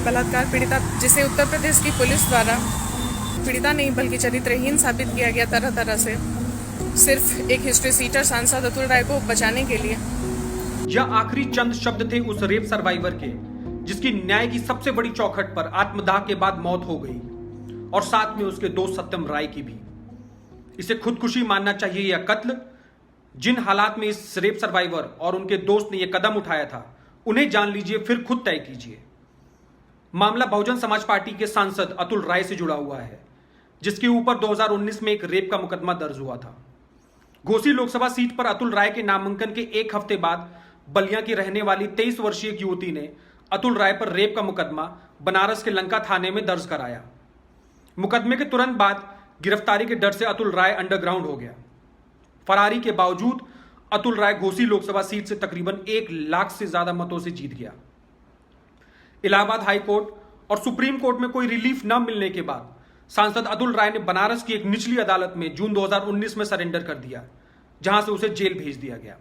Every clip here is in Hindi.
बलात्कार पीड़िता जिसे उत्तर प्रदेश की पुलिस द्वारा पीड़िता नहीं बल्कि चरित्रहीन साबित किया गया तरह तरह से, सिर्फ एक हिस्ट्री सीटर सांसद अतुल राय को बचाने के लिए। यह आखिरी चंद शब्द थे उस रेप सर्वाइवर के, जिसकी न्याय की सबसे बड़ी चौखट पर आत्मदाह के बाद मौत हो गई, और साथ में उसके दोस्त सत्यम राय की भी। इसे खुदकुशी मानना चाहिए या कत्ल? जिन हालात में इस रेप सर्वाइवर और उनके दोस्त ने यह कदम उठाया था, उन्हें जान लीजिए, फिर खुद तय कीजिए। मामला बहुजन समाज पार्टी के सांसद अतुल राय से जुड़ा हुआ है, जिसके ऊपर 2019 में एक रेप का मुकदमा दर्ज हुआ था। घोसी लोकसभा सीट पर अतुल राय के नामांकन के एक हफ्ते बाद बलिया की रहने वाली 23 वर्षीय एक युवती ने अतुल राय पर रेप का मुकदमा बनारस के लंका थाने में दर्ज कराया। मुकदमे के तुरंत बाद गिरफ्तारी के डर से अतुल राय अंडरग्राउंड हो गया। फरारी के बावजूद अतुल राय घोसी लोकसभा सीट से तकरीबन 1 लाख से ज्यादा मतों से जीत गया। इलाहाबाद हाई कोर्ट और सुप्रीम कोर्ट में कोई रिलीफ न मिलने के बाद सांसद अतुल राय ने बनारस की एक निचली अदालत में जून 2019 में सरेंडर कर दिया, जहां से उसे जेल भेज दिया गया।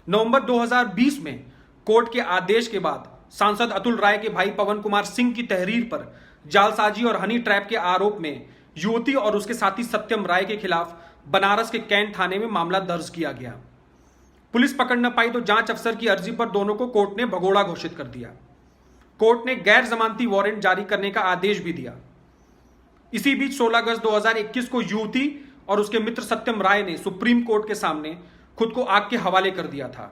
नवंबर 2020 में कोर्ट के आदेश के बाद सांसद अतुल राय के भाई पवन कुमार सिंह की तहरीर पर जालसाजी और हनी ट्रैप के आरोप में युवती और उसके साथी सत्यम राय के खिलाफ बनारस के कैंट थाने में मामला दर्ज किया गया। पुलिस पकड़ न पाई तो जांच अफसर की अर्जी पर दोनों को कोर्ट ने भगोड़ा घोषित कर दिया। कोर्ट ने गैर जमानती वारंट जारी करने का आदेश भी दिया। इसी बीच 16 अगस्त 2021 को युवती और उसके मित्र सत्यम राय ने सुप्रीम कोर्ट के सामने खुद को आग के हवाले कर दिया था।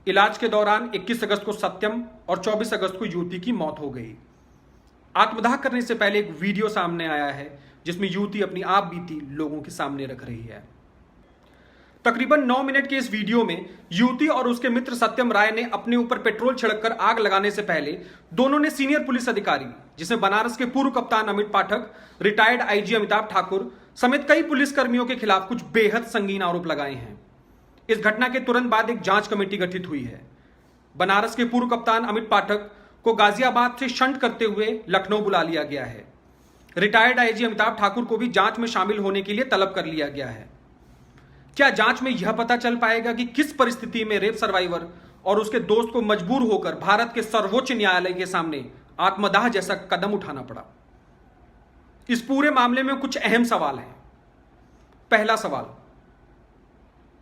इलाज के दौरान 21 अगस्त को सत्यम और 24 अगस्त को युवती की मौत हो गई। आत्मदाह करने से पहले एक वीडियो सामने आया है, जिसमें युवती अपनी आप बीती लोगों के सामने रख रही है। तकरीबन 9 मिनट के इस वीडियो में युवती और उसके मित्र सत्यम राय ने अपने ऊपर पेट्रोल छिड़ककर आग लगाने से पहले दोनों ने सीनियर पुलिस अधिकारी, जिसमें बनारस के पूर्व कप्तान अमित पाठक, रिटायर्ड आईजी अमिताभ ठाकुर समेत कई पुलिसकर्मियों के खिलाफ कुछ बेहद संगीन आरोप लगाए हैं। इस घटना के तुरंत बाद एक जांच कमेटी गठित हुई है। बनारस के पूर्व कप्तान अमित पाठक को गाजियाबाद से शंट करते हुए लखनऊ बुला लिया गया है। रिटायर्ड आईजी अमिताभ ठाकुर को भी जांच में शामिल होने के लिए तलब कर लिया गया है। क्या जांच में यह पता चल पाएगा कि किस परिस्थिति में रेप सर्वाइवर और उसके दोस्त को मजबूर होकर भारत के सर्वोच्च न्यायालय के सामने आत्मदाह जैसा कदम उठाना पड़ा? इस पूरे मामले में कुछ अहम सवाल हैं। पहला सवाल,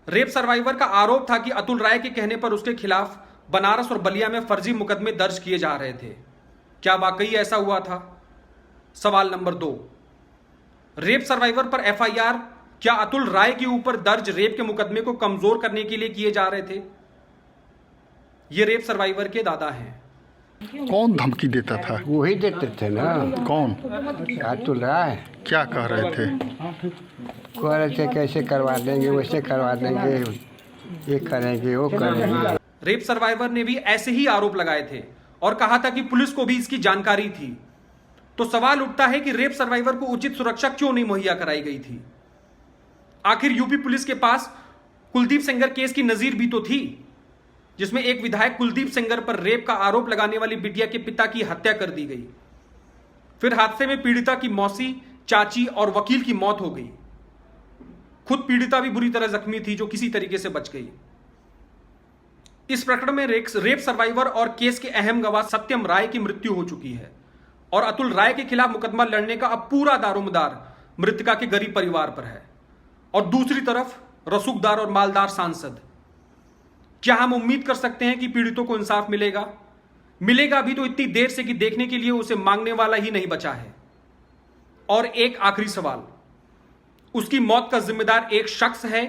रेप सर्वाइवर का आरोप था कि अतुल राय के कहने पर उसके खिलाफ बनारस और बलिया में फर्जी मुकदमे दर्ज किए जा रहे थे। क्या वाकई ऐसा हुआ था? सवाल नंबर 2, रेप सर्वाइवर पर एफआईआर क्या अतुल राय के ऊपर दर्ज रेप के मुकदमे को कमजोर करने के लिए किए जा रहे थे? ये रेप सर्वाइवर के दादा हैं। कौन धमकी देता था? वही देते थे ना। कौन? अतुल राय। क्या कह रहे थे? कह रहे थे कैसे करवा देंगे, वैसे करवा देंगे, ये करेंगे, वो करेंगे। रेप सर्वाइवर ने भी ऐसे ही आरोप लगाए थे और कहा था कि पुलिस को भी इसकी जानकारी थी। तो सवाल उठता है कि रेप सर्वाइवर को उचित सुरक्षा क्यों नहीं मुहैया कराई गई थी? आखिर यूपी पुलिस के पास कुलदीप सेंगर केस की नजीर भी तो थी, जिसमें एक विधायक कुलदीप सेंगर पर रेप का आरोप लगाने वाली बिटिया के पिता की हत्या कर दी गई। फिर हादसे में पीड़िता की मौसी, चाची और वकील की मौत हो गई। खुद पीड़िता भी बुरी तरह जख्मी थी, जो किसी तरीके से बच गई। इस प्रकरण में रेप सर्वाइवर और केस के अहम गवाह सत्यम राय की मृत्यु हो चुकी है और अतुल राय के खिलाफ मुकदमा लड़ने का अब पूरा दारोमदार मृतका के गरीब परिवार पर है। और दूसरी तरफ रसूखदार और मालदार सांसद। क्या हम उम्मीद कर सकते हैं कि पीड़ितों को इंसाफ मिलेगा? मिलेगा भी तो इतनी देर से कि देखने के लिए उसे मांगने वाला ही नहीं बचा है। और एक आखिरी सवाल, उसकी मौत का जिम्मेदार एक शख्स है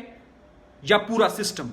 या पूरा सिस्टम?